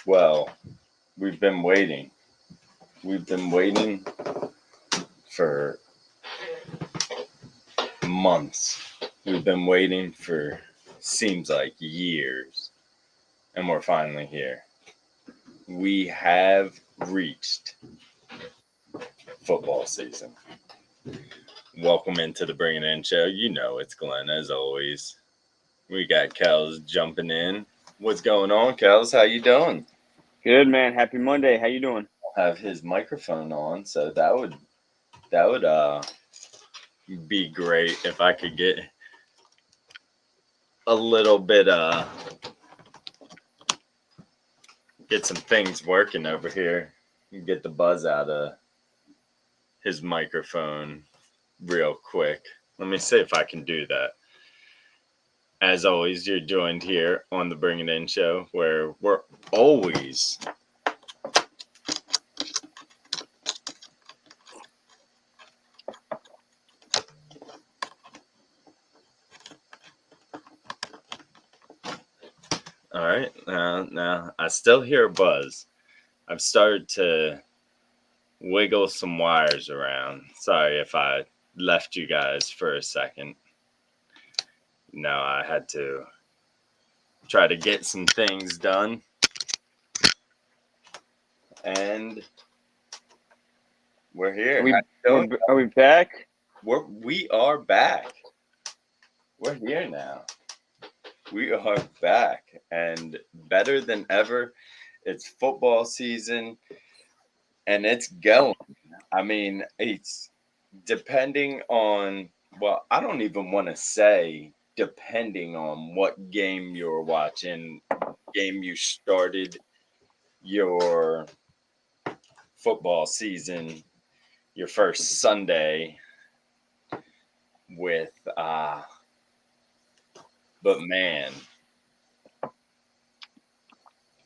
Well, we've been waiting. We've been waiting for months. We've been waiting for seems like years, and we're finally here. We have reached football season. Welcome into the Bring It In show. You know it's Glenn as always. We got Kels jumping in. What's going on, Kels? How you doing? Good, man. Happy Monday. How you doing? Have his microphone on, so that would be great if I could a little bit get some things working over here. Get the buzz out of his microphone real quick. Let me see if I can do that. As always, you're joined here on the Bring It In show, where we're always all right. Now I still hear a buzz. I've started to wiggle some wires around. Sorry if I left you guys for a second. No, I had to try to get some things done. And we're here. Are we How you doing? are we back? We are back. We're here now. We are back and better than ever. It's football season and it's going. I mean, it's depending on, well, I don't even want to say depending on what game you're watching, game you started your football season, your first Sunday with. But man,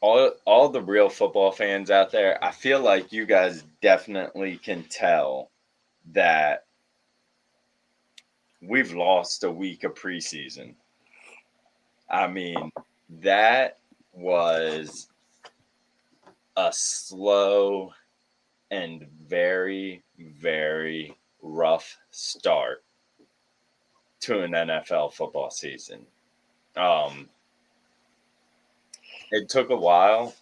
all the real football fans out there, I feel like you guys definitely can tell that we've lost a week of preseason. I mean, that was a slow and very, very rough start to an NFL football season. Um, it took a while.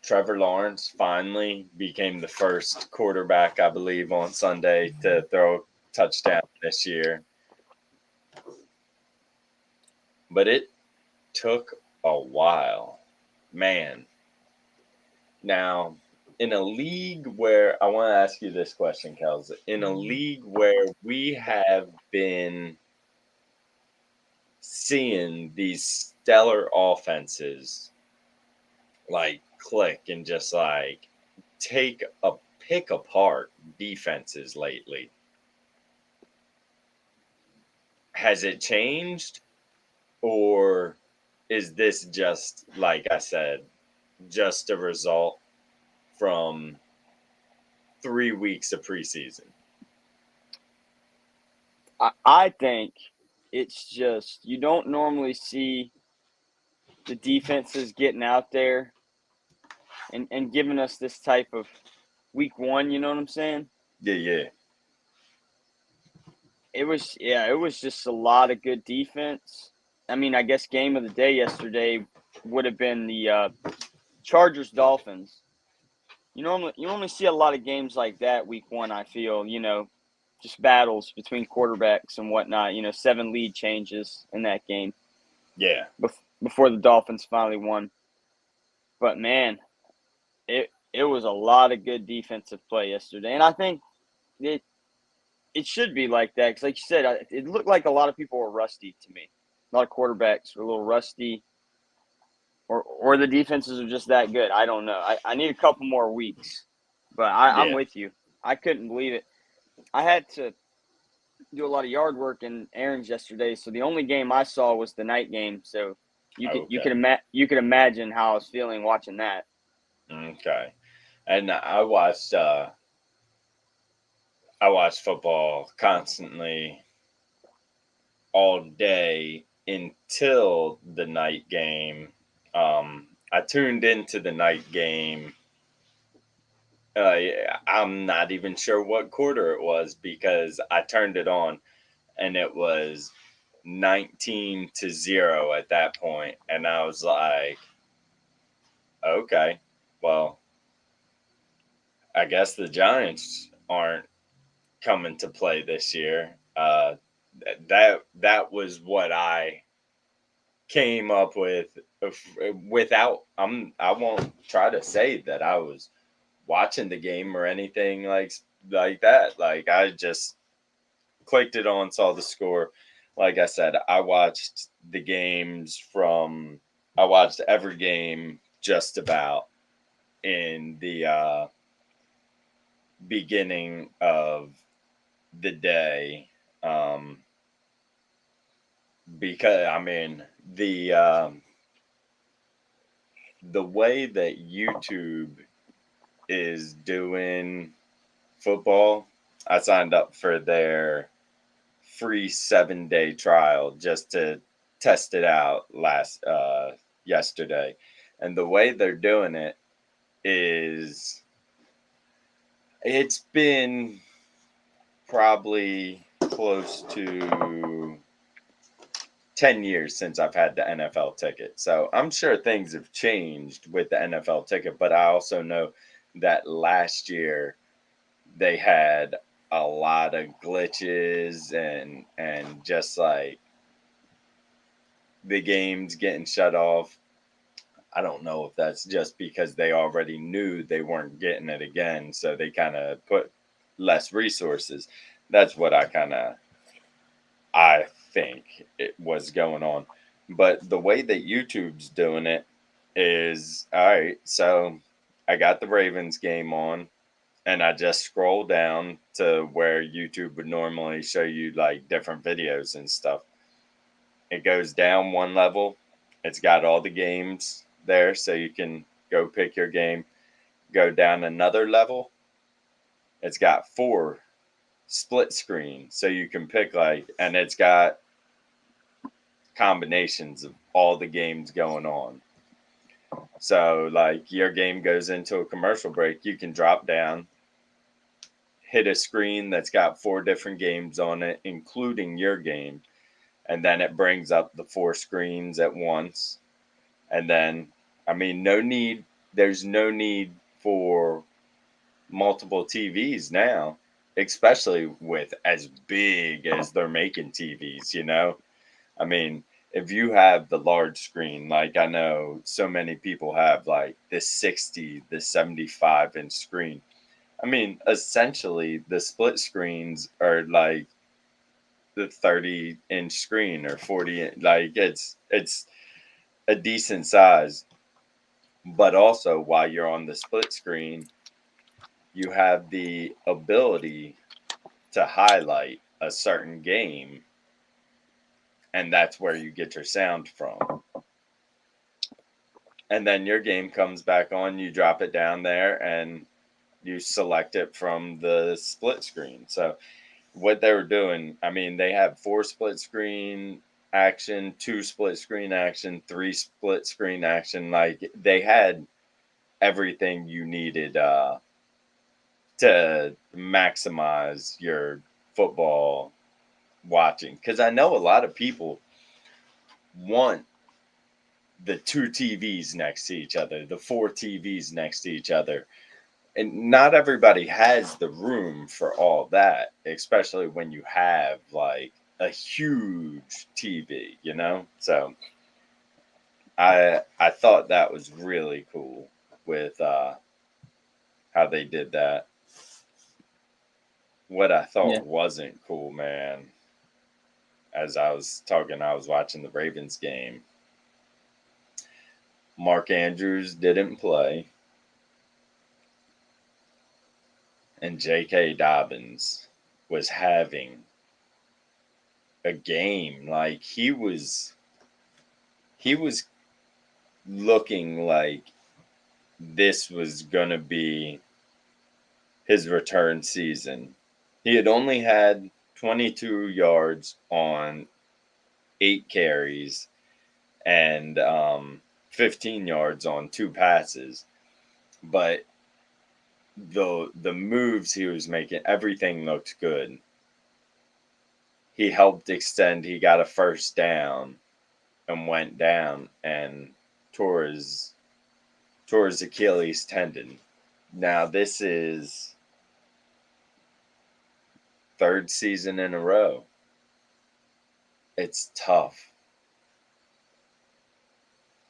Trevor Lawrence finally became the first quarterback, I believe, on Sunday to throw a touchdown this year. But it took a while. Man. Now, in a league where I want to ask you this question, Kels. In a league where we have been seeing these stellar offenses like click and just like take a pick apart defenses lately. Has it changed or is this just like I said, just a result from 3 weeks of preseason? I think it's just you don't normally see the defenses getting out there and giving us this type of week one. You know what I'm saying? Yeah. It was just a lot of good defense. I mean, I guess game of the day yesterday would have been the Chargers Dolphins. You normally see a lot of games like that week one. I feel just battles between quarterbacks and whatnot. 7 lead changes in that game Yeah. before the Dolphins finally won. But man, it was a lot of good defensive play yesterday, and I think it should be like that because, like you said, it looked like a lot of people were rusty to me. A lot of quarterbacks were a little rusty, or the defenses are just that good. I don't know. I need a couple more weeks, but I'm Yeah. with you. I couldn't believe it. I had to do a lot of yard work in errands yesterday, so the only game I saw was the night game. So Okay. you could imagine how I was feeling watching that. Okay. And I watched football constantly all day until the night game. I tuned into the night game. I'm not even sure what quarter it was because I turned it on and it was 19-0 at that point, and I was like, okay, well, I guess the Giants aren't coming to play this year. That was what I came up with without. I won't try to say that I was watching the game or anything like that. Like I just clicked it on, saw the score. Like I said, I watched the games from. I watched every game just about in the beginning of the day, um, because I mean the way that YouTube is doing football, I signed up for their free 7-day trial just to test it out last yesterday, and the way they're doing it is it's been probably close to 10 years since I've had the NFL ticket. So I'm sure things have changed with the NFL ticket, but I also know that last year they had a lot of glitches and just like the games getting shut off. I don't know if that's just because they already knew they weren't getting it again, so they kind of put less resources. That's what I think it was going on. But the way that YouTube's doing it is all right. So I got the Ravens game on, and I just scroll down to where YouTube would normally show you like different videos and stuff. It goes down one level. It's got all the games there, so you can go pick your game. Go down another level. It's got 4 split screen, so you can pick and it's got combinations of all the games going on. So, like, your game goes into a commercial break, you can drop down, hit a screen that's got 4 different games on it, including your game, and then it brings up the 4 screens at once. And then, I mean, there's no need for multiple TVs now, especially with as big as they're making TVs, you know? I mean, if you have the large screen, like I know so many people have like the 60, the 75-inch screen. I mean, essentially the split screens are like the 30-inch screen or 40, like it's a decent size. But also while you're on the split screen, you have the ability to highlight a certain game, and that's where you get your sound from. And then your game comes back on, you drop it down there, and you select it from the split screen. So what they were doing, I mean, they have 4 split screen action, 2 split screen action, 3 split screen action. Like they had everything you needed to maximize your football watching. Because I know a lot of people want the 2 TVs next to each other, the 4 TVs next to each other. And not everybody has the room for all that, especially when you have like a huge TV, you know? So I thought that was really cool with how they did that. What I Yeah. thought wasn't cool, man, as I was talking, I was watching the Ravens game. Mark Andrews didn't play, and J.K. Dobbins was having a game like he was looking like this was gonna be his return season. He had only had 22 yards on 8 carries and 15 yards on 2 passes, but the moves he was making, everything looked good. He helped extend. He got a first down and went down and tore his Achilles tendon. Now this is third season in a row. It's tough.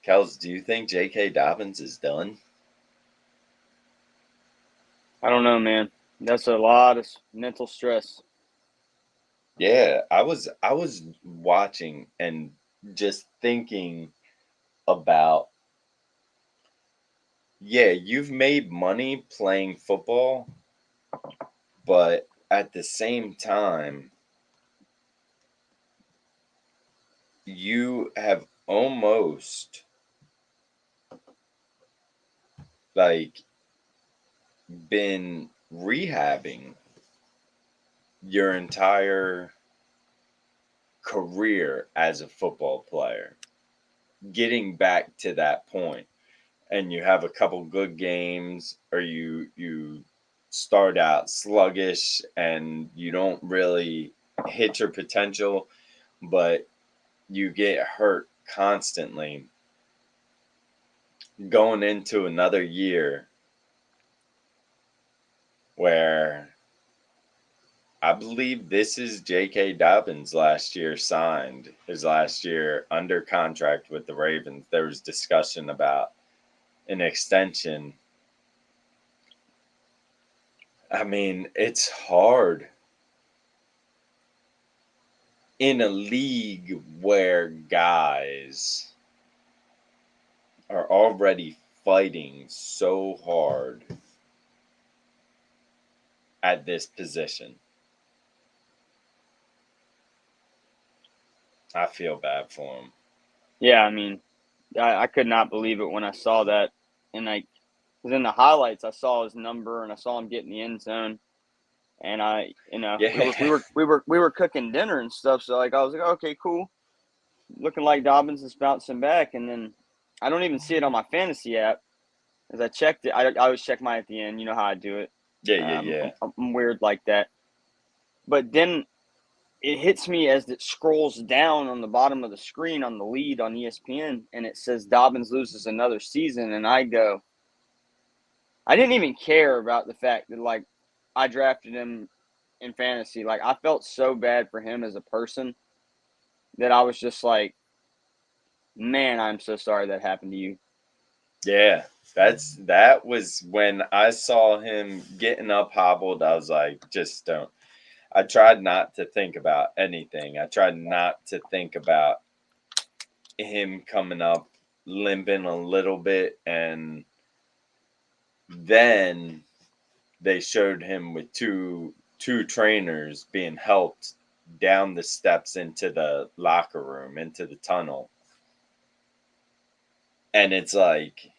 Kels, do you think J.K. Dobbins is done? I don't know, man. That's a lot of mental stress. Yeah, I was watching and just thinking about, yeah, you've made money playing football, but at the same time, you have almost like been rehabbing your entire career as a football player, getting back to that point, and you have a couple good games, or you start out sluggish and you don't really hit your potential, but you get hurt constantly going into another year where I believe this is J.K. Dobbins' last year signed, his last year under contract with the Ravens. There was discussion about an extension. I mean, it's hard in a league where guys are already fighting so hard at this position. I feel bad for him. Yeah, I mean, I could not believe it when I saw that, and because in the highlights I saw his number and I saw him get in the end zone, and Yeah. we were cooking dinner and stuff, so like I was like, okay, cool, looking like Dobbins is bouncing back, and then I don't even see it on my fantasy app as I checked it. I always check mine at the end. You know how I do it. Yeah, yeah, yeah. I'm weird like that, but then it hits me as it scrolls down on the bottom of the screen on the lead on ESPN, and it says Dobbins loses another season, and I go, I didn't even care about the fact that like I drafted him in fantasy. Like I felt so bad for him as a person that I was just like, man, I'm so sorry that happened to you. Yeah. That was when I saw him getting up hobbled. I was like, just don't. I tried not to think about anything. I tried not to think about him coming up limping a little bit, and then they showed him with two trainers being helped down the steps into the locker room, into the tunnel. And it's like,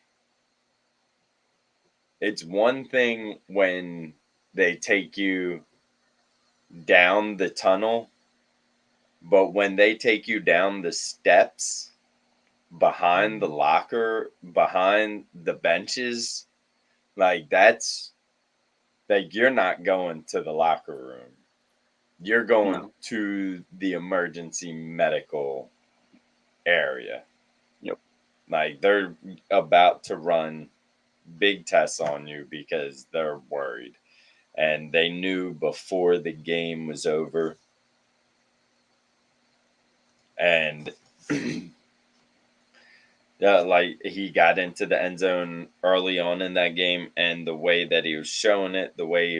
it's one thing when they take you down the tunnel, but when they take you down the steps behind the locker, behind the benches, like that's like you're not going to the locker room. You're going No. to the emergency medical area. Yep. Like they're about to run big tests on you because they're worried. And they knew before the game was over. And like he got into the end zone early on in that game, and the way that he was showing it, the way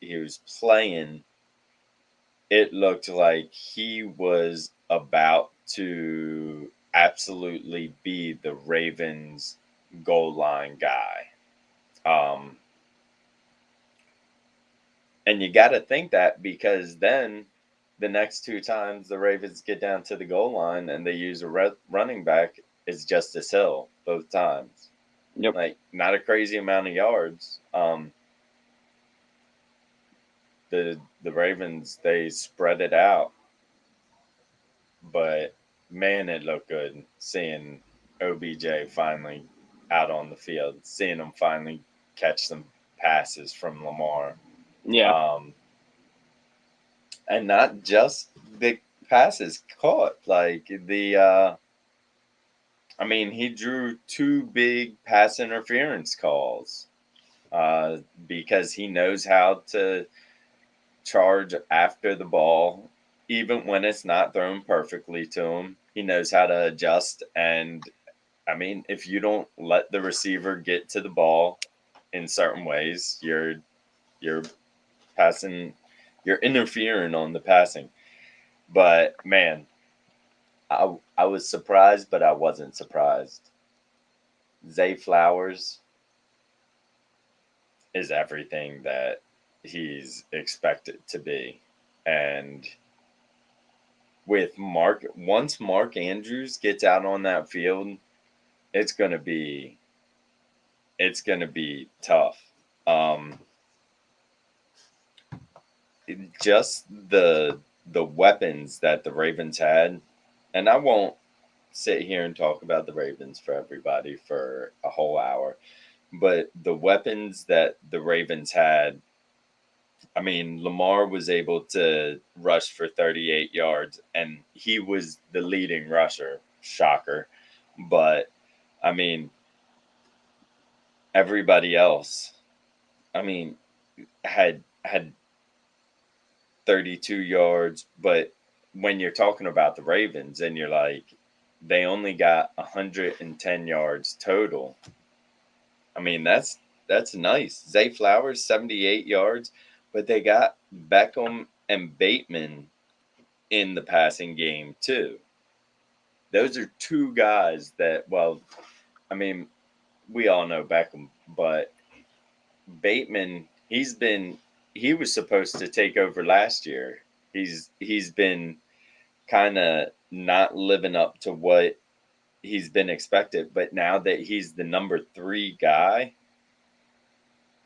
he was playing, it looked like he was about to absolutely be the Ravens goal line guy. Um, and you got to think that because then the next two times the Ravens get down to the goal line and they use a running back, it's Justice Hill both times. Yep. Like, not a crazy amount of yards. The Ravens, they spread it out, but man, it looked good seeing OBJ finally out on the field, seeing him finally catch some passes from Lamar. Yeah. Um, and not just big passes caught. Like I mean, he drew two big pass interference calls because he knows how to charge after the ball, even when it's not thrown perfectly to him. He knows how to adjust. And I mean, if you don't let the receiver get to the ball in certain ways, you're passing, you're interfering on the passing. But man, I was surprised, but I wasn't surprised. Zay Flowers is everything that he's expected to be. And with once Mark Andrews gets out on that field, it's gonna be tough. Um, just the weapons that the Ravens had, and I won't sit here and talk about the Ravens for everybody for a whole hour, but the weapons that the Ravens had, I mean, Lamar was able to rush for 38 yards, and he was the leading rusher. Shocker. But, I mean, everybody else, I mean, had 32 yards. But when you're talking about the Ravens and you're like, they only got 110 yards total. I mean, that's nice. Zay Flowers, 78 yards, but they got Beckham and Bateman in the passing game too. Those are two guys that, well, I mean, we all know Beckham, but Bateman, he was supposed to take over last year. He's been kind of not living up to what he's been expected, but now that he's the number 3 guy,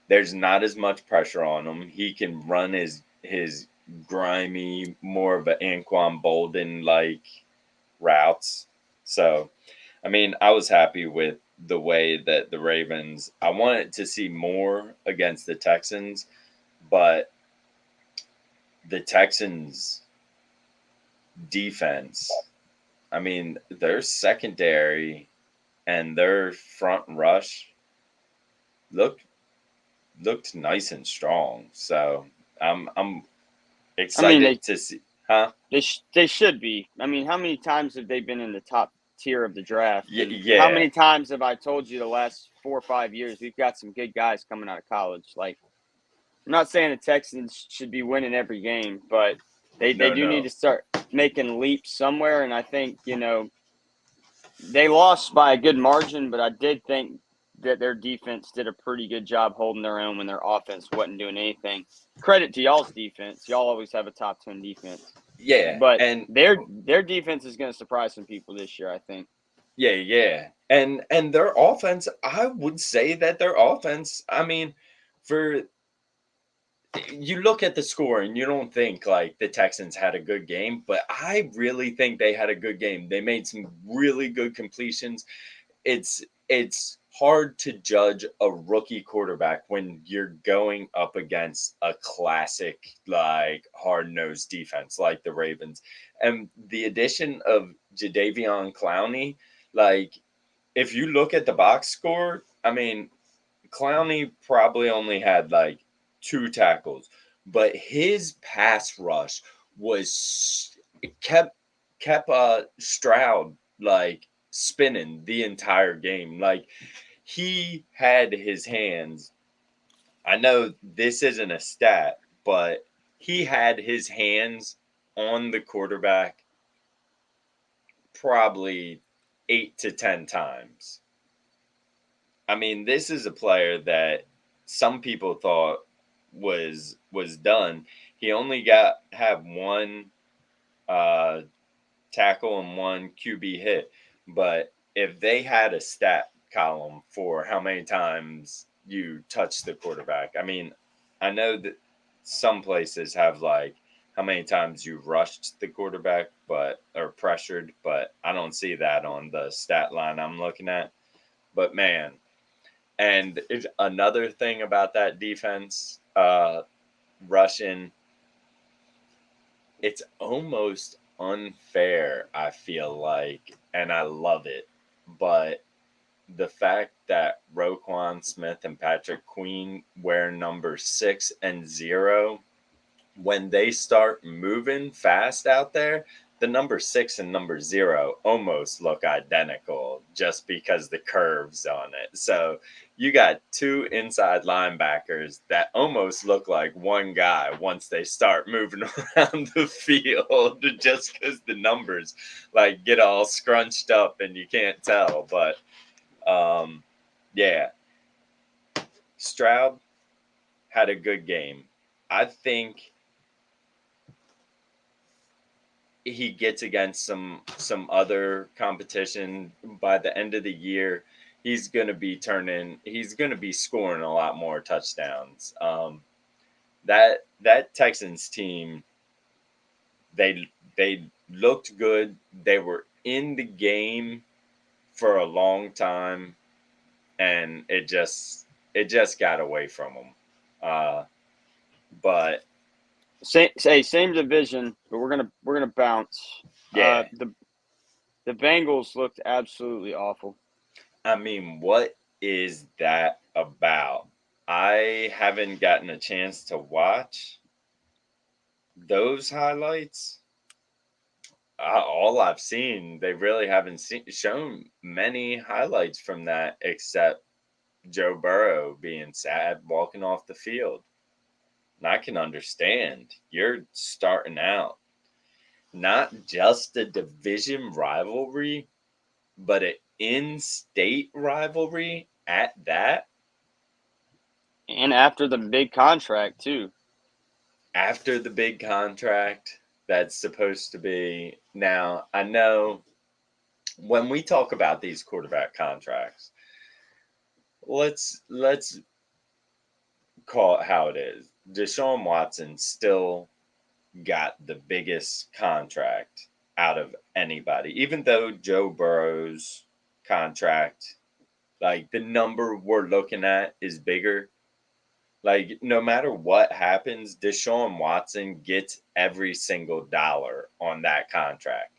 there's not as much pressure on him. He can run his grimy, more of an Anquan Bolden like routes. So, I mean, I was happy with the way that the Ravens. I wanted to see more against the Texans, but the Texans defense, I mean, their secondary and their front rush looked looked nice and strong. So, I'm I mean, excited to see, huh? they should be. I mean, how many times have they been in the top tier of the draft? And how Yeah, many times have I told you the last 4 or 5 years we've got some good guys coming out of college? Like, I'm not saying the Texans should be winning every game, but they no, do need no. to start making leaps somewhere. And I think, they lost by a good margin, but I did think that their defense did a pretty good job holding their own when their offense wasn't doing anything. Credit to y'all's defense. Y'all always have a top 10 defense. Yeah, But and their defense is going to surprise some people this year, I think. yeah. And their offense, I would say that their offense, I mean, for you look at the score and you don't think like the Texans had a good game, but I really think they had a good game. They made some really good completions. It's hard to judge a rookie quarterback when you're going up against a classic like hard-nosed defense like the Ravens. And the addition of Jadeveon Clowney, like if you look at the box score, I mean, Clowney probably only had like 2 tackles, but his pass rush was kept Stroud like spinning the entire game. Like he had his hands. I know this isn't a stat, but he had his hands on the quarterback probably 8 to 10 times. I mean, this is a player that some people thought was done. He only got have one uh, tackle and one QB hit, but if they had a stat column for how many times you touch the quarterback, I mean, I know that some places have like how many times you rushed the quarterback, or pressured, but I don't see that on the stat line I'm looking at. But man, and another thing about that defense, rushing, it's almost unfair, I feel like, and I love it. But the fact that Roquan Smith and Patrick Queen wear number 6 and 0, when they start moving fast out there, the number 6 and number 0 almost look identical just because the curves on it. So you got two inside linebackers that almost look like one guy once they start moving around the field, just because the numbers like get all scrunched up and you can't tell. But yeah, Stroud had a good game. I think he gets against some other competition by the end of the year. He's gonna be scoring a lot more touchdowns. That Texans team, they looked good. They were in the game for a long time, and it just got away from them. But Same division, but we're gonna bounce. yeah, The Bengals looked absolutely awful. I mean, what is that about? I haven't gotten a chance to watch those highlights. All I've seen, they really haven't shown many highlights from that except Joe Burrow being sad walking off the field. And I can understand. You're starting out not just a division rivalry, but an in-state rivalry at that. And after the big contract too. After the big contract that's supposed to be. Now, I know when we talk about these quarterback contracts, let's call it how it is. Deshaun Watson still got the biggest contract out of anybody, even though Joe Burrow's contract, like the number we're looking at, is bigger. Like, no matter what happens, Deshaun Watson gets every single dollar on that contract.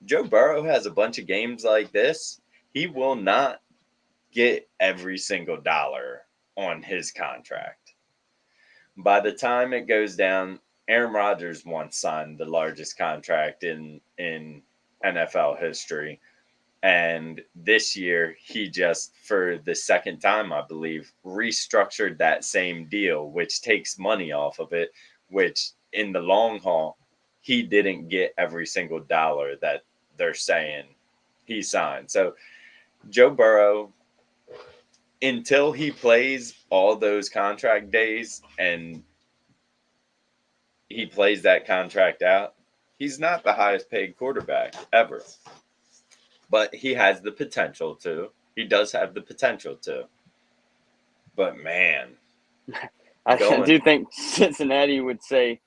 Joe Burrow has a bunch of games like this. He will not get every single dollar on his contract. By the time it goes down, Aaron Rodgers once signed the largest contract in NFL history. And this year, he just, for the second time, I believe, restructured that same deal, which takes money off of it, which in the long haul, he didn't get every single dollar that they're saying he signed. So Joe Burrow, until he plays all those contract days and he plays that contract out, he's not the highest paid quarterback ever. But he has the potential to. He does have the potential to. But man, I do going think Cincinnati would say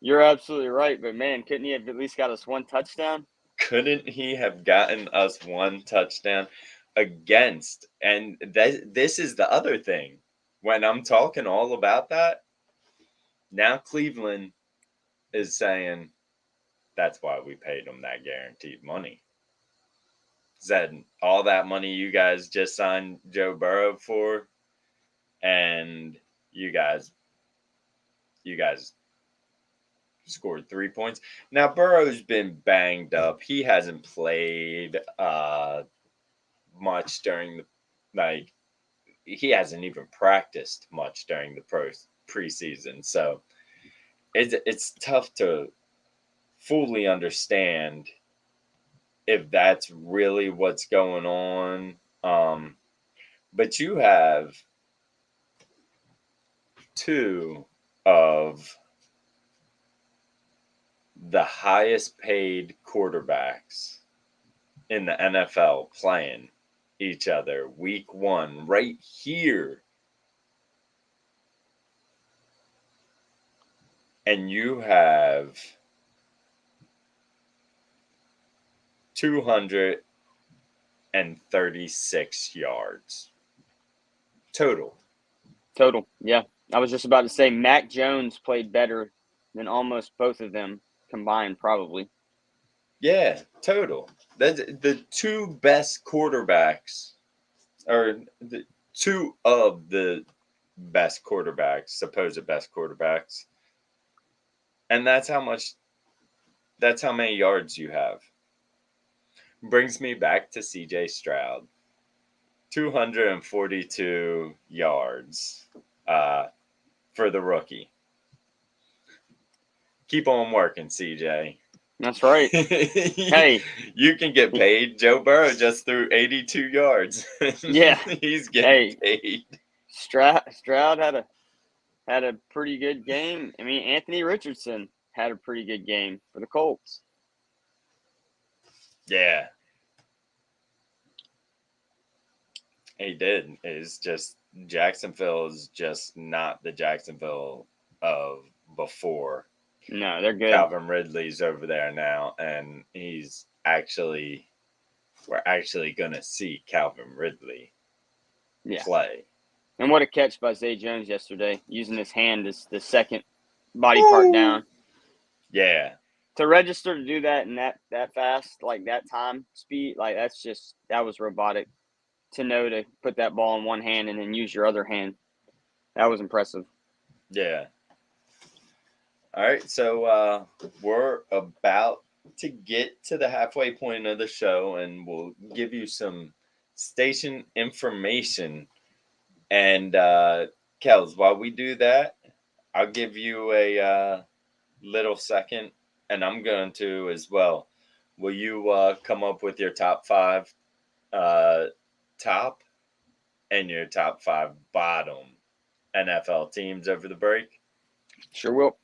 you're absolutely right, but man, couldn't he have at least got us one touchdown? couldn't he have gotten us one touchdown against? And this is the other thing. When I'm talking all about that, now Cleveland is saying that's why we paid him that guaranteed money. Said all that money you guys just signed Joe Burrow for, and you guys scored 3 points. Now Burrow's been banged up. He hasn't played much during the, like, he hasn't even practiced much during the preseason. So it's tough to fully understand if that's really what's going on. But you have two of the highest paid quarterbacks in the NFL playing each other week one right here. and you have 236 yards total. Total. Yeah. I was just about to say Mac Jones played better than almost both of them combined, probably. Yeah, total. That's the two best quarterbacks, or the two of the best quarterbacks, supposed best quarterbacks. And that's how many yards you have. Brings me back to CJ Stroud. 242 yards for the rookie. Keep on working, CJ. That's right. Hey, you can get paid. Joe Burrow just threw 82 yards. Yeah. He's getting paid. Stroud had a pretty good game. I mean, Anthony Richardson had a pretty good game for the Colts. Yeah. He did. It's just Jacksonville is just not the Jacksonville of before. No, they're good. Calvin Ridley's over there now, and we're actually going to see Calvin Ridley play. And what a catch by Zay Jones yesterday, using his hand as the second body part down. Yeah. To register to do that and that fast, like that time speed, like that was robotic. To know to put that ball in one hand and then use your other hand, that was impressive. Yeah. All right, so we're about to get to the halfway point of the show, and we'll give you some station information. And Kels, while we do that, I'll give you a little second, and I'm going to as well. Will you come up with your top 5 top and your top 5 bottom NFL teams over the break? Sure will.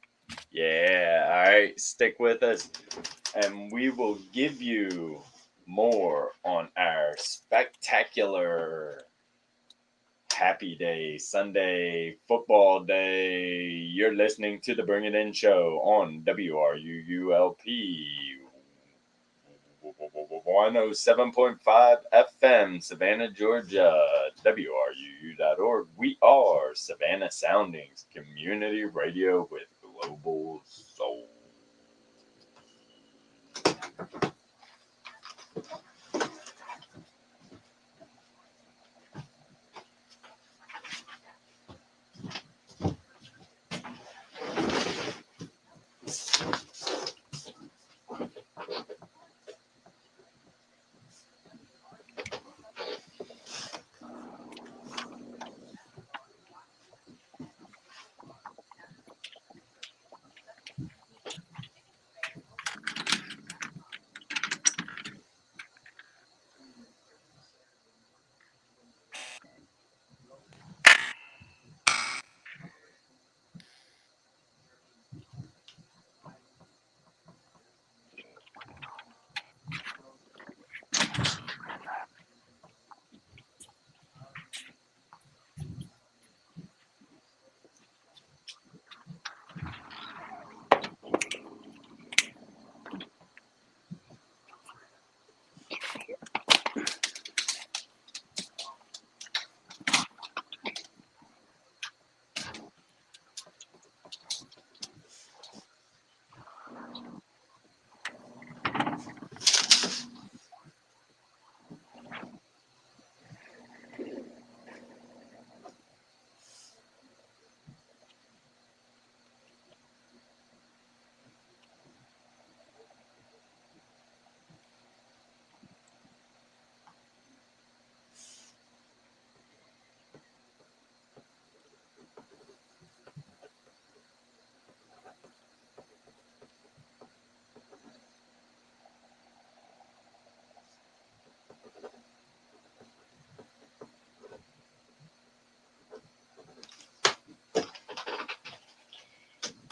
Yeah, all right, stick with us, and we will give you more on our spectacular Happy Day, Sunday football day. You're listening to the Bring It In Show on WRUULP 107.5 FM, Savannah, Georgia, WRUU.org. We are Savannah Soundings Community Radio with Global Soul.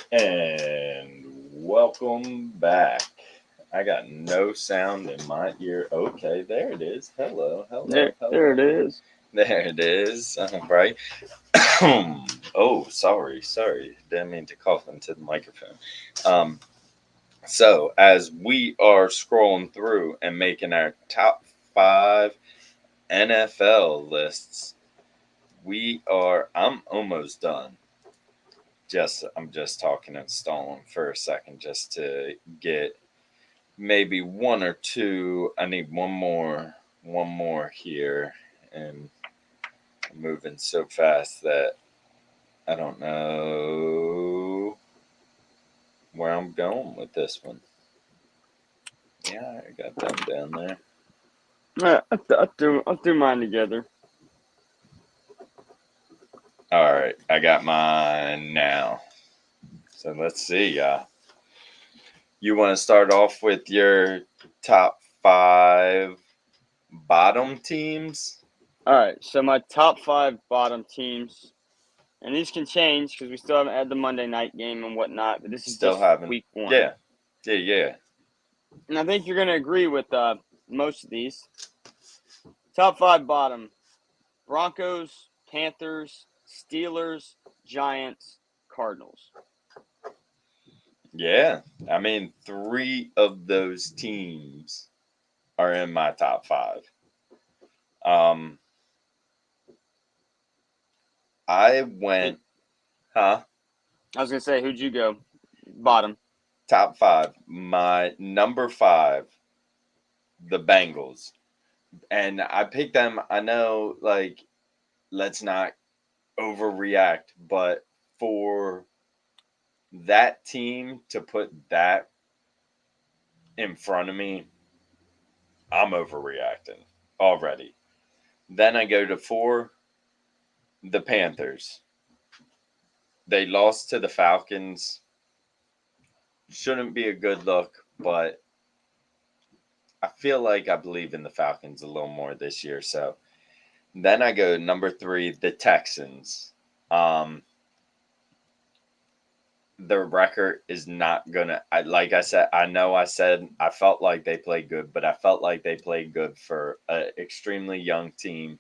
And welcome back. I got no sound in my ear. Okay, there it is. Hello. There it is. There it is. All right. Oh, sorry. Didn't mean to cough into the microphone. Um, so as we are scrolling through and making our top 5 NFL lists, I'm almost done. I'm just talking and stalling for a second just to get maybe one or two. I need one more here, and I'm moving so fast that I don't know where I'm going with this one. Yeah, I got them down there. I'll do mine together. All right, I got mine now. So let's see. You want to start off with your top 5 bottom teams? All right, so my top 5 bottom teams, and these can change because we still haven't had the Monday night game and whatnot. But this is Still just haven't. week 1. Yeah. And I think you're going to agree with most of these. Top 5 bottom: Broncos, Panthers, Steelers, Giants, Cardinals. Yeah. I mean, 3 of those teams are in my top 5. Um, I went, huh? I was going to say, who'd you go bottom? Top 5. My number 5, the Bengals. And I picked them. I know, like, let's not overreact, but for that team to put that in front of me, I'm overreacting already. Then I go to 4, the Panthers. They lost to the Falcons. Shouldn't be a good look, but I feel like I believe in the Falcons a little more this year. So then I go number 3, the Texans. Um, their record is not gonna. Like I said, I said I felt like they played good, but I felt like they played good for an extremely young team.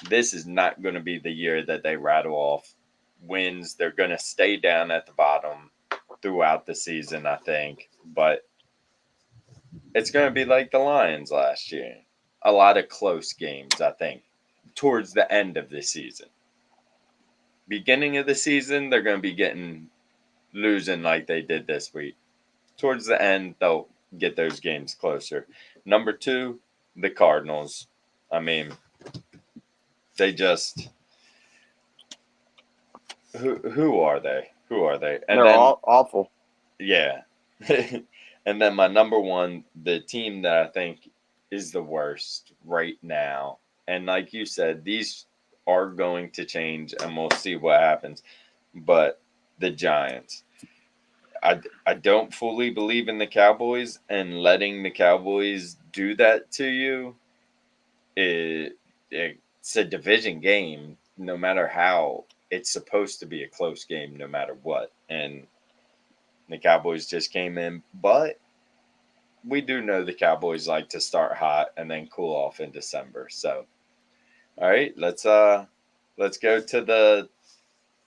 This is not going to be the year that they rattle off wins. They're going to stay down at the bottom throughout the season, I think. But it's going to be like the Lions last year. A lot of close games, I think, towards the end of the season. Beginning of the season, they're going to be losing like they did this week. Towards the end, they'll get those games closer. Number 2, the Cardinals. I mean, they just who are they? Who are they? And They're then all awful. yeah. And then my number 1, the team that I think is the worst right now. And like you said, these are going to change and we'll see what happens. But the Giants. I don't fully believe in the Cowboys, and letting the Cowboys do that to you, it's a division game no matter how. It's supposed to be a close game no matter what. And the Cowboys just came in, but we do know the Cowboys like to start hot and then cool off in December. So, all right, let's go to the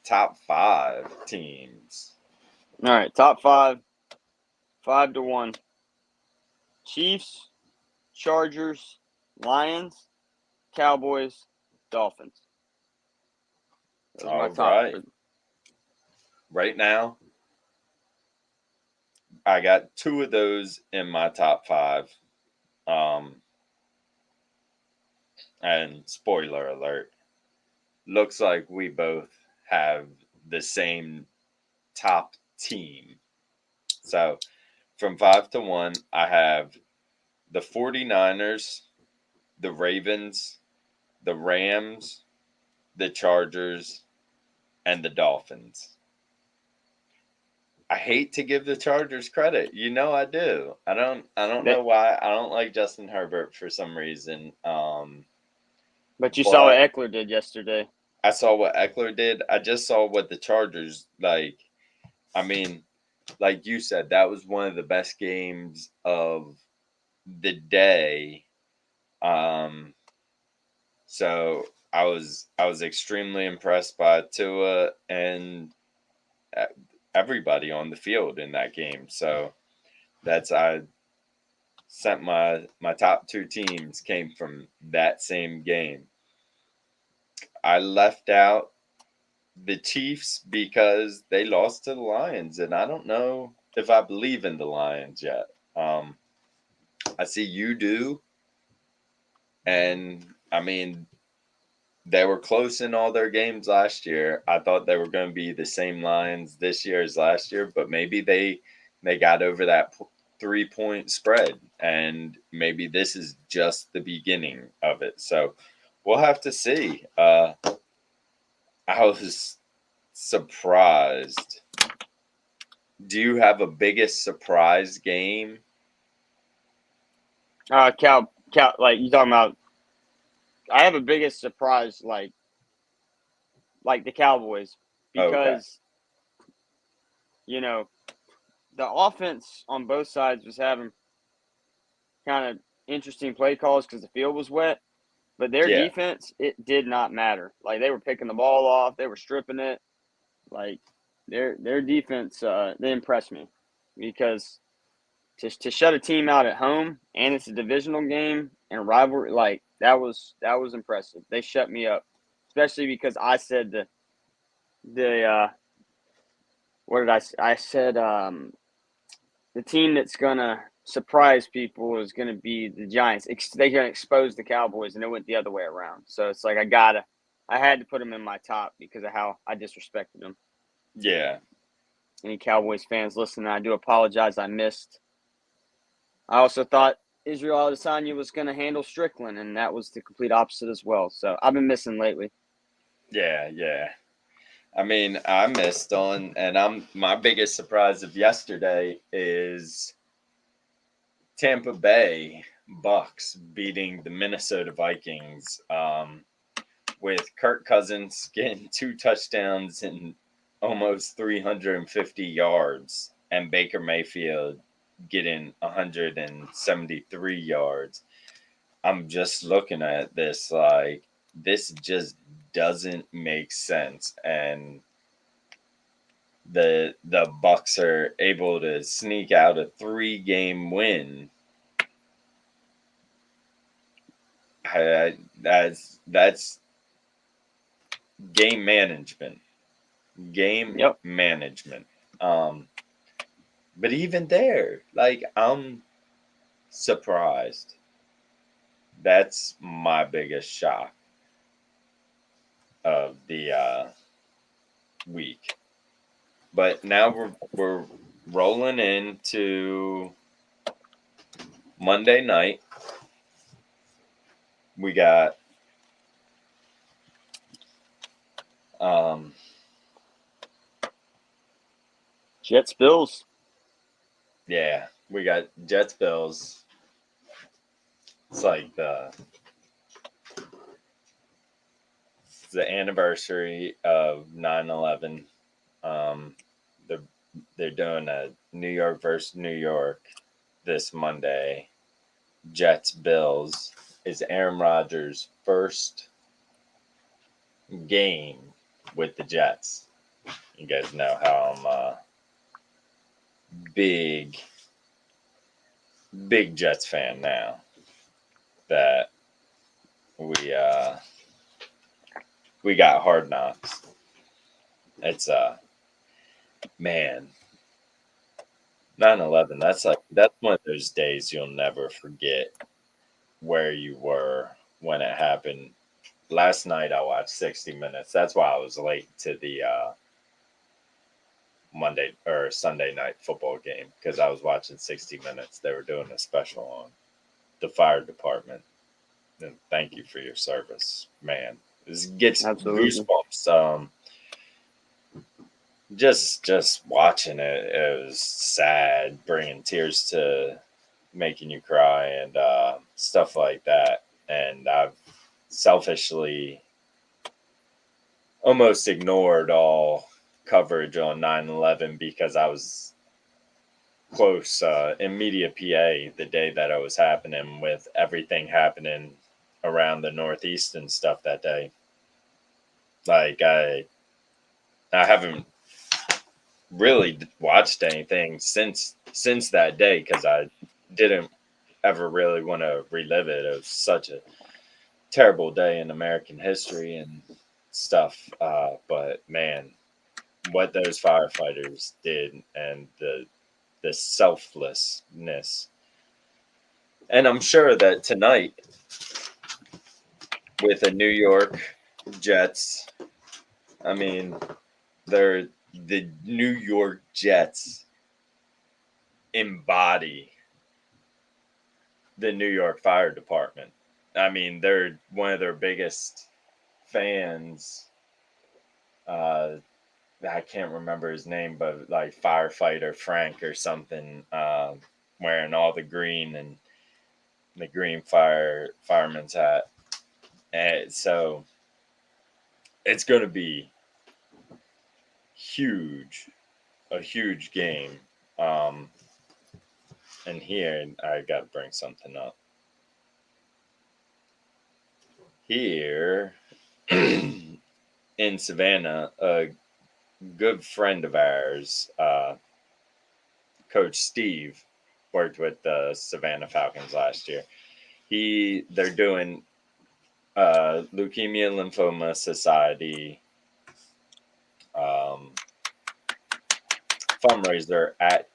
top 5 teams. All right, top 5, 5-1: Chiefs, Chargers, Lions, Cowboys, Dolphins. Those are my All top. right. Right now, I got 2 of those in my top 5. Um, and spoiler alert, looks like we both have the same top team. So from 5-1, I have the 49ers, the Ravens, the Rams, the Chargers, and the Dolphins. I hate to give the Chargers credit. You know I do. I don't know why. I don't like Justin Herbert for some reason. But you saw what But Eckler did yesterday. I saw what Eckler did. I just saw what the Chargers like. I mean, like you said, that was one of the best games of the day. So I was extremely impressed by Tua and uh, everybody on the field in that game. So that's I sent my top two teams came from that same game. I left out the Chiefs because they lost to the Lions, and I don't know if I believe in the Lions yet. I see you do, and I mean they were close in all their games last year. I thought they were going to be the same Lions this year as last year, but maybe they got over that 3-point spread, and maybe this is just the beginning of it. So we'll have to see. I was surprised. Do you have a biggest surprise game? Like you talking about? I have a biggest surprise, like the Cowboys, Okay. because the offense on both sides was having kind of interesting play calls because the field was wet, but their Yeah. defense, it did not matter. Like they were picking the ball off, they were stripping it. Like their defense, they impressed me because to shut a team out at home and it's a divisional game and a rivalry, like that was impressive. They shut me up, especially because I said the what did I said the team that's gonna surprise people is gonna be the Giants. They're gonna expose the Cowboys, and it went the other way around. So it's like I had to put them in my top because of how I disrespected them. Yeah. Any Cowboys fans listening, I do apologize. I missed. I also thought Israel Adesanya was going to handle Strickland, and that was the complete opposite as well. So I've been missing lately. Yeah, yeah. I mean, I missed on, and my biggest surprise of yesterday is Tampa Bay Bucks beating the Minnesota Vikings with Kirk Cousins getting 2 touchdowns and almost 350 yards, and Baker Mayfield getting 173 yards. I'm just looking at this like this just doesn't make sense, and the Bucks are able to sneak out a 3-game win. That's game management. Game Yep. management. But even there, like I'm surprised. That's my biggest shock of the week. But now we're rolling into Monday night. We got Jets Bills. yeah, we got Jets Bills. It's like the anniversary of 9/11. Um, they're doing a New York versus New York this Monday. Jets Bills is Aaron Rodgers' first game with the Jets. You guys know how I'm a big Jets fan now. That we got Hard Knocks. It's man, 9/11. That's one of those days you'll never forget where you were when it happened. Last night I watched 60 Minutes. That's why I was late to the Monday or Sunday night football game because I was watching 60 Minutes. They were doing a special on the fire department. And thank you for your service, man. This gets Absolutely. goosebumps. Just watching it, it was sad, bringing tears to making you cry and stuff like that. And I've selfishly almost ignored all coverage on 9/11 because I was close in media PA the day that it was happening with everything happening around the Northeast and stuff that day. Like I haven't really watched anything since that day because I didn't ever really want to relive it. It was such a terrible day in American history and stuff. But man, what those firefighters did and the selflessness. And I'm sure that tonight with the New York Jets, I mean, they're the New York Jets embody the New York Fire Department. I mean, they're one of their biggest fans. Uh, I can't remember his name, but like firefighter Frank or something, wearing all the green and the green fireman's hat. And so it's going to be huge, a huge game. Um, and here I got to bring something up. Here in Savannah, a good friend of ours, Coach Steve, worked with the Savannah Falcons last year. They're doing Leukemia Lymphoma Society um, fundraiser at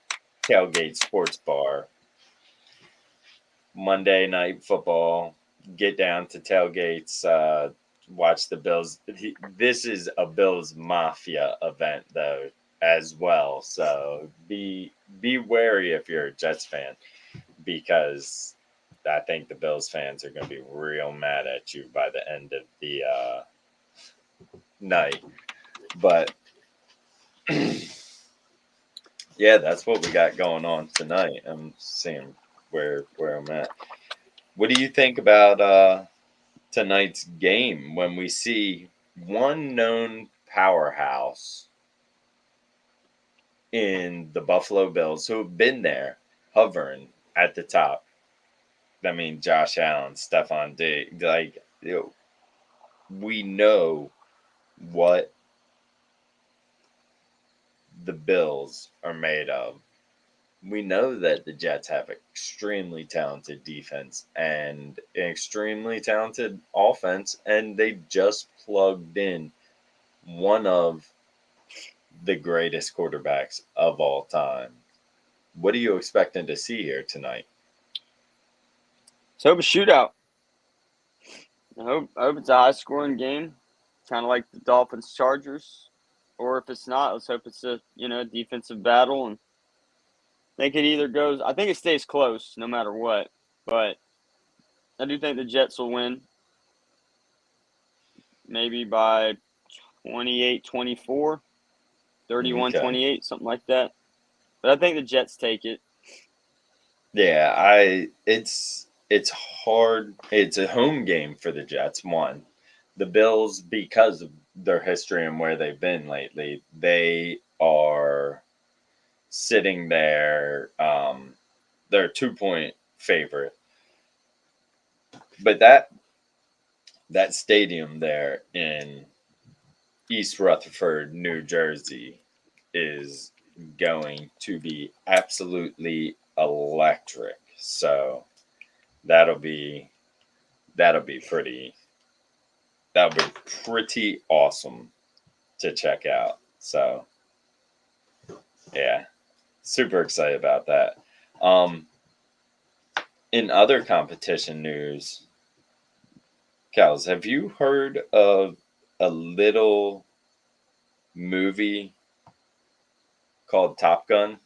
Tailgate Sports Bar. Monday night football. Get down to Tailgates. Watch the Bills. This is a Bills Mafia event though as well. So be wary if you're a Jets fan because I think the Bills fans are going to be real mad at you by the end of the night. But yeah, that's what we got going on tonight. I'm seeing where I'm at. What do you think about tonight's game when we see one known powerhouse in the Buffalo Bills who have been there hovering at the top? I mean, Josh Allen, Stephon Diggs, like we know what the Bills are made of. We know that the Jets have extremely talented defense and an extremely talented offense, and they just plugged in one of the greatest quarterbacks of all time. What are you expecting to see here tonight? So, a shootout. I hope it's a high scoring game, kind of like the Dolphins Chargers. Or if it's not, let's hope it's a defensive battle, and I think it either goes. I think it stays close no matter what, but I do think the Jets will win, maybe by 28-24, Okay. 31-28, something like that. But I think the Jets take it. Yeah, it's hard. It's a home game for the Jets. One, the Bills, because of their history and where they've been lately, they are sitting there. They're a 2 point favorite, but that stadium there in East Rutherford, New Jersey, is going to be absolutely electric. So that'll be that'll be pretty that'll be pretty awesome to check out. So yeah, super excited about that. Um, in other competition news, Kels, have you heard of a little movie called Top Gun?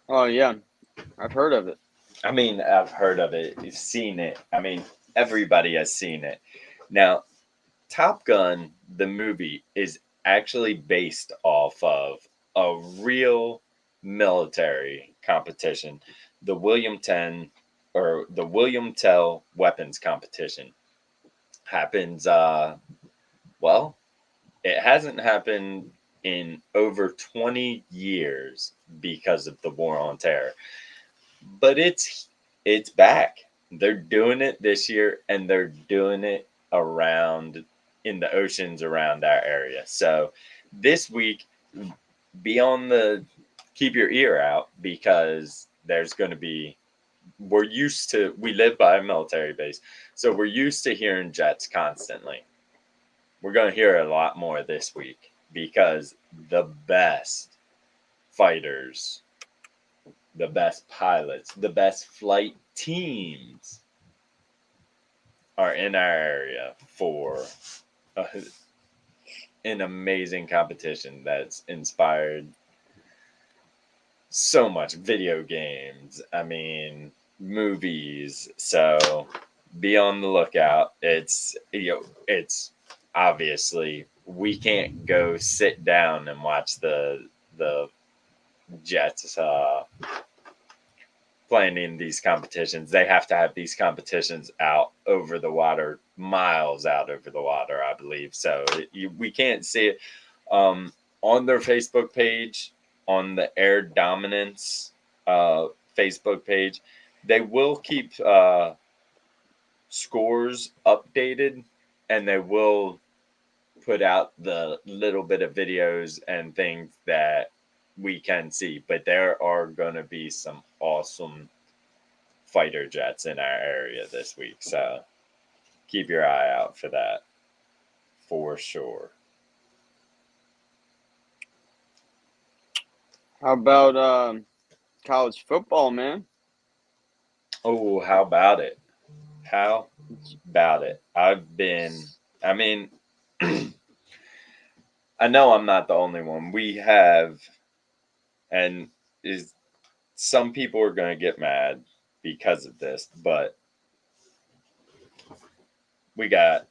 Oh yeah, I've heard of it. I mean, I've heard of it, you've seen it. I mean, everybody has seen it. Now, Top Gun, the movie, is actually based off of a real military competition, the William Tell weapons competition. Happens, well, it hasn't happened in over 20 years because of the war on terror. But it's back. They're doing it this year and they're doing it around in the oceans around our area. So this week, keep your ear out, because there's going to be, we live by a military base, so we're used to hearing jets constantly. We're going to hear a lot more this week, because the best fighters, the best pilots, the best flight teams are in our area for an amazing competition that's inspired so much video games. I mean, movies. So be on the lookout. It's obviously we can't go sit down and watch the Jets playing in these competitions. They have to have these competitions out over the water, miles out over the water, I believe. So we can't see it on their Facebook page, on the Air Dominance Facebook page. They will keep scores updated, and they will put out the little bit of videos and things that we can see. But there are going to be some awesome fighter jets in our area this week. So keep your eye out for that for sure. How about college football, man? Oh, how about it? How about it? I mean, I know I'm not the only one. We have, and some people are going to get mad because of this, but we got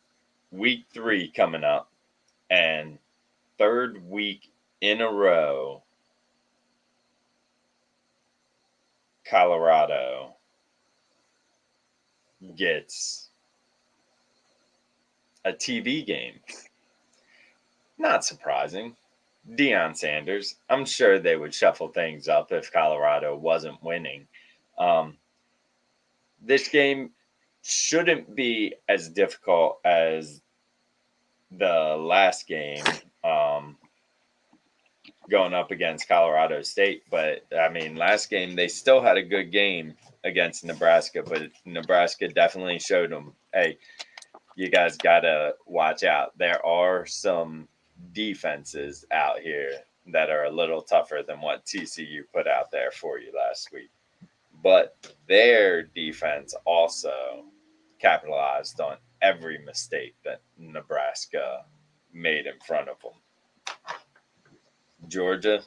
week 3 coming up, and third week in a row, Colorado gets a TV game. Not surprising. Deion Sanders. I'm sure they would shuffle things up if Colorado wasn't winning. This game shouldn't be as difficult as the last game, going up against Colorado State. But I mean, last game they still had a good game against Nebraska, but Nebraska definitely showed them, hey, you guys gotta watch out. There are some defenses out here that are a little tougher than what TCU put out there for you last week. But their defense also capitalized on every mistake that Nebraska made in front of them. Georgia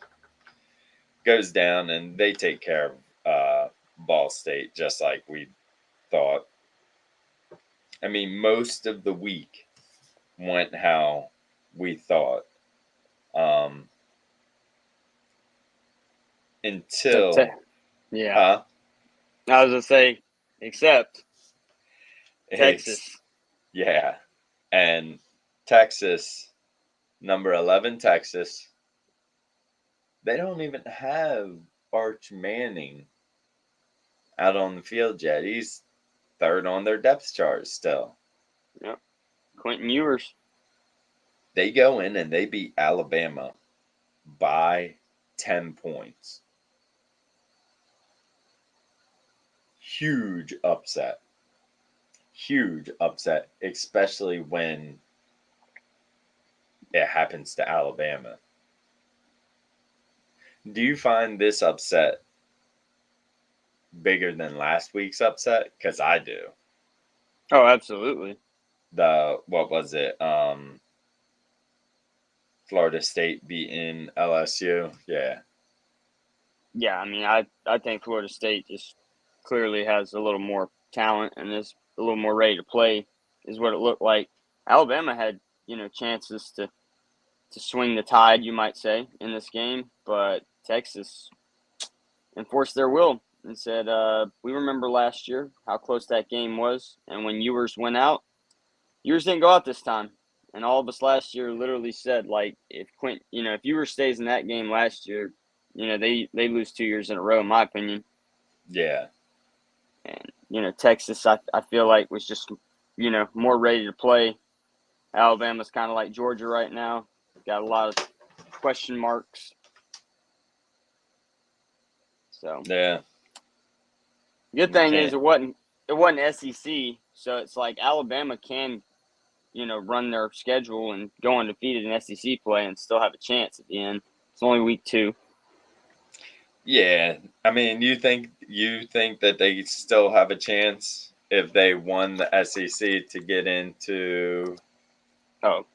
goes down and they take care of Ball State just like we thought. I mean, most of the week went how we thought. Until yeah, I was gonna say, except Texas. Yeah, and Texas, number 11, Texas. They don't even have Arch Manning out on the field yet. He's third on their depth chart still. Yep. Quentin Ewers. They go in and they beat Alabama by 10 points. Huge upset. Huge upset, especially when it happens to Alabama. Do you find this upset bigger than last week's upset? Because I do. Oh, absolutely. What was it? Florida State beating LSU. Yeah. Yeah, I mean, I think Florida State just clearly has a little more talent and is a little more ready to play, is what it looked like. Alabama had, chances to swing the tide, you might say, in this game, but Texas enforced their will and said, we remember last year how close that game was, and when Ewers went out, Ewers didn't go out this time. And all of us last year literally said, like, if Ewers stays in that game last year, they lose 2 years in a row, in my opinion. Yeah. And, Texas, I feel like was just, more ready to play. Alabama's kind of like Georgia right now. Got a lot of question marks. So Yeah. good thing is can't- it wasn't SEC, so it's like Alabama can, run their schedule and go undefeated in SEC play and still have a chance at the end. It's only week 2. Yeah. I mean, you think that they still have a chance if they won the SEC to get into? Oh,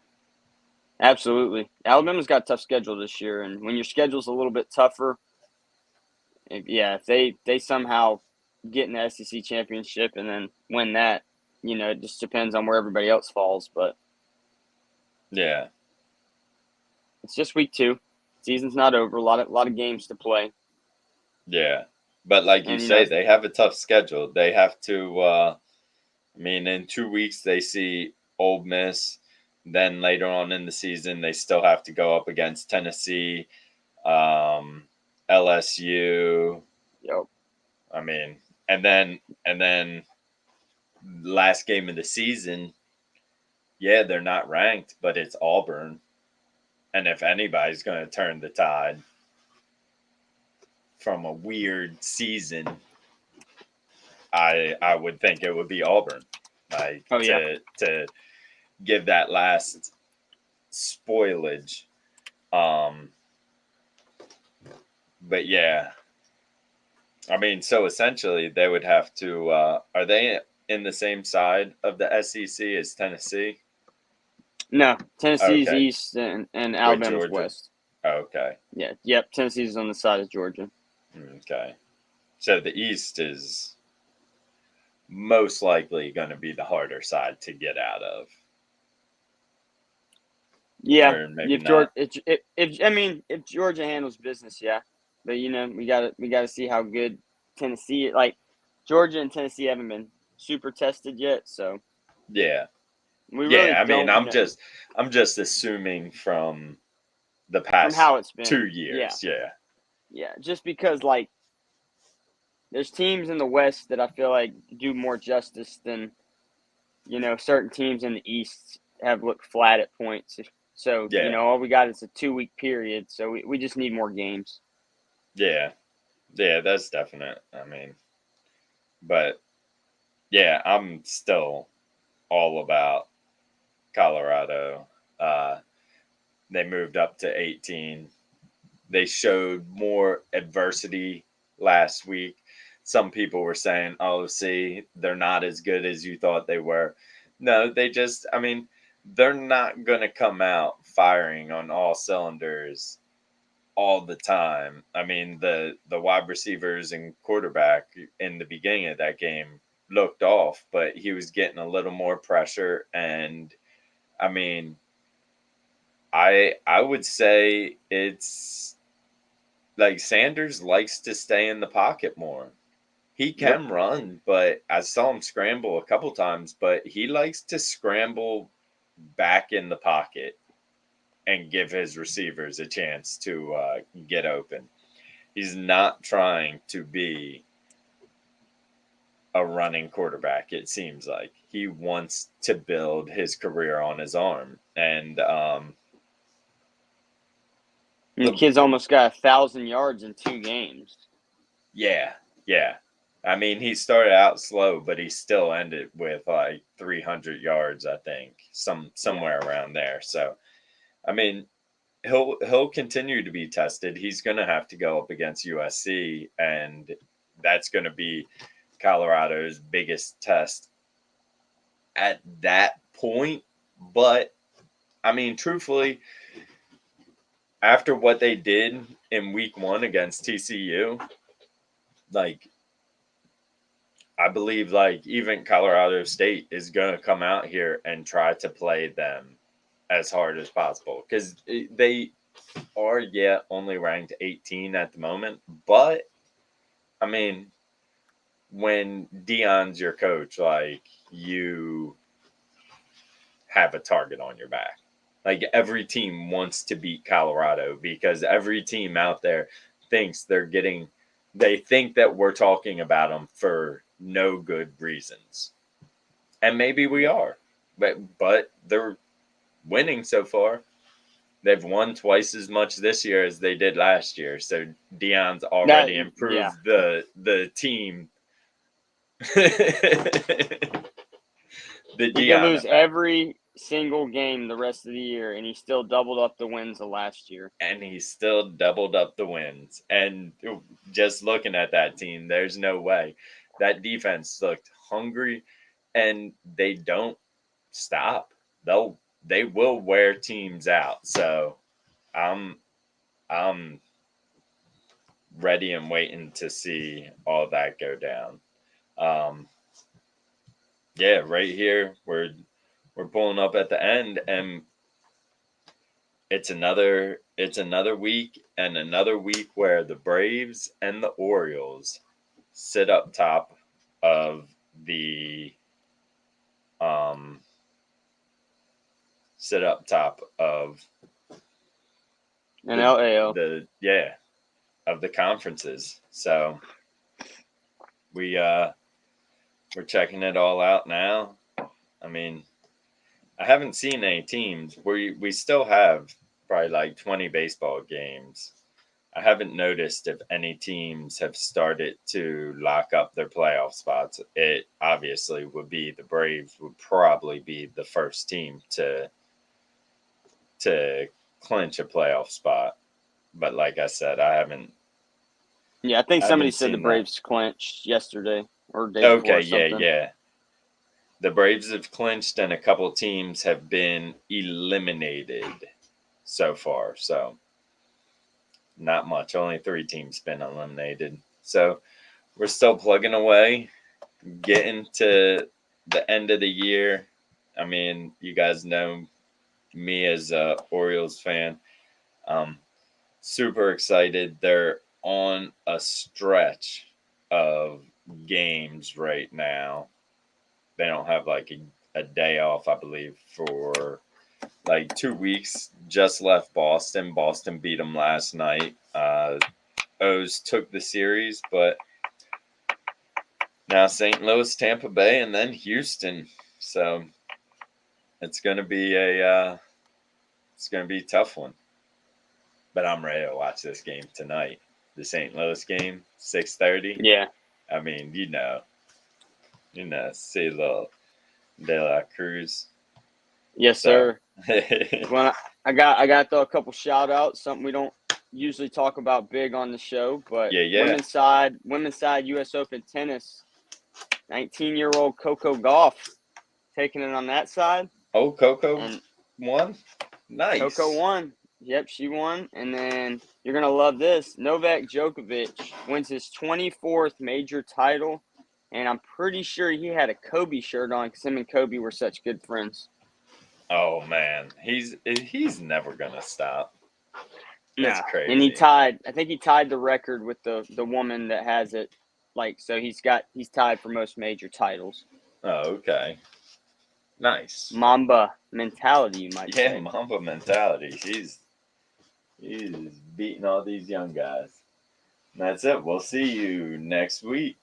absolutely. Alabama's got a tough schedule this year, and when your schedule's a little bit tougher, if they somehow get in the SEC championship and then win that, it just depends on where everybody else falls. But Yeah. it's just week 2. Season's not over. A lot of games to play. Yeah. But like you And say, they have a tough schedule. They have to I mean, in 2 weeks they see Ole Miss. Then later on in the season, they still have to go up against Tennessee, LSU. yep. I mean, and then last game of the season, yeah, they're not ranked, but it's Auburn. And if anybody's going to turn the tide from a weird season, I would think it would be Auburn. Like Oh, yeah. to give that last spoilage. But yeah, I mean, so essentially they would have to. Are they in the same side of the SEC as Tennessee? No, Tennessee's Okay, east and with Alabama's Georgia. west. Okay, Yeah, yep. Tennessee's on the side of Georgia. okay. So the East is most likely going to be the harder side to get out of. Yeah, Or maybe if not. Georgia, if Georgia handles business, yeah. But we gotta see how good Tennessee, like Georgia and Tennessee, haven't been super tested yet, so Yeah, we really yeah. I mean, don't know I'm just assuming from the from past how it's been. 2 years. Yeah, Yeah, just because like there's teams in the West that I feel like do more justice than certain teams in the East have looked flat at points. So yeah, all we got is a 2-week period, so we just need more games. yeah, yeah. That's definite. I mean, but yeah, I'm still all about Colorado. Uh, they moved up to 18. They showed more adversity last week. Some people were saying, oh, see, they're not as good as you thought they were. No, I mean, they're not going to come out firing on all cylinders all the time. I mean, the wide receivers and quarterback in the beginning of that game looked off, but he was getting a little more pressure. And I mean, I would say it's like Sanders likes to stay in the pocket more. He Yep. can run, but I saw him scramble a couple times, but he likes to scramble back in the pocket and give his receivers a chance to get open. He's not trying to be a running quarterback, it seems like. He wants to build his career on his arm. And The kid's almost got 1,000 yards in 2 games. yeah, yeah. I mean, he started out slow, but he still ended with like 300 yards, I think, somewhere around there. So, I mean, he'll continue to be tested. He's going to have to go up against USC, and that's going to be Colorado's biggest test at that point. But I mean, truthfully, after what they did in week 1 against TCU, like I believe like even Colorado State is going to come out here and try to play them as hard as possible because they are yet only ranked 18 at the moment. But I mean, when Dion's your coach, like you have a target on your back. Like every team wants to beat Colorado because every team out there thinks they think that we're talking about them for no good reasons. And maybe we are. But winning so far. They've won twice as much this year as they did last year. So Deion's already improved the team. The He could Deion lose effect. every single game the rest of the year, and he still doubled up the wins of last year. And he still doubled up the wins. And just looking at that team, there's no way. That defense looked hungry, and they don't stop. They will wear teams out. So I'm ready and waiting to see all that go down. Yeah, right here we're pulling up at the end, and it's another week, and another week where the Braves and the Orioles sit up top of the NLAO. Of the conferences. So we're checking it all out now. I mean, I haven't seen any teams. We still have probably like 20 baseball games. I haven't noticed if any teams have started to lock up their playoff spots. It obviously would be the Braves would probably be the first team to clinch a playoff spot. But like I said, I haven't. Yeah, I think somebody said the seen that. Braves clinched yesterday or day before or Okay, something. yeah. The Braves have clinched, and a couple teams have been eliminated so far. So not much. Only 3 teams been eliminated. So we're still plugging away, getting to the end of the year. I mean, you guys know me as a Orioles fan. Super excited. They're on a stretch of games right now. They don't have like a day off, I believe, for like 2 weeks. Just left Boston. Boston beat them last night. O's took the series, but now St. Louis, Tampa Bay, and then Houston. So it's gonna be a tough one. But I'm ready to watch this game tonight. The St. Louis game, 6:30. Yeah. I mean, see little De La Cruz. Yes, sir. Well, I got to throw a couple shout outs, something we don't usually talk about big on the show, but women's side US Open tennis, 19-year-old Coco Gauff taking it on that side. Oh, Coco won? Nice. Coco won. Yep, she won. And then you're going to love this. Novak Djokovic wins his 24th major title, and I'm pretty sure he had a Kobe shirt on because him and Kobe were such good friends. Oh, man. He's never going to stop. That's crazy. And I think he tied the record with the woman that has it. Like, so he's tied for most major titles. Oh, okay. Nice. Mamba mentality, you might say. Yeah, Mamba mentality. He's beating all these young guys. And that's it. We'll see you next week.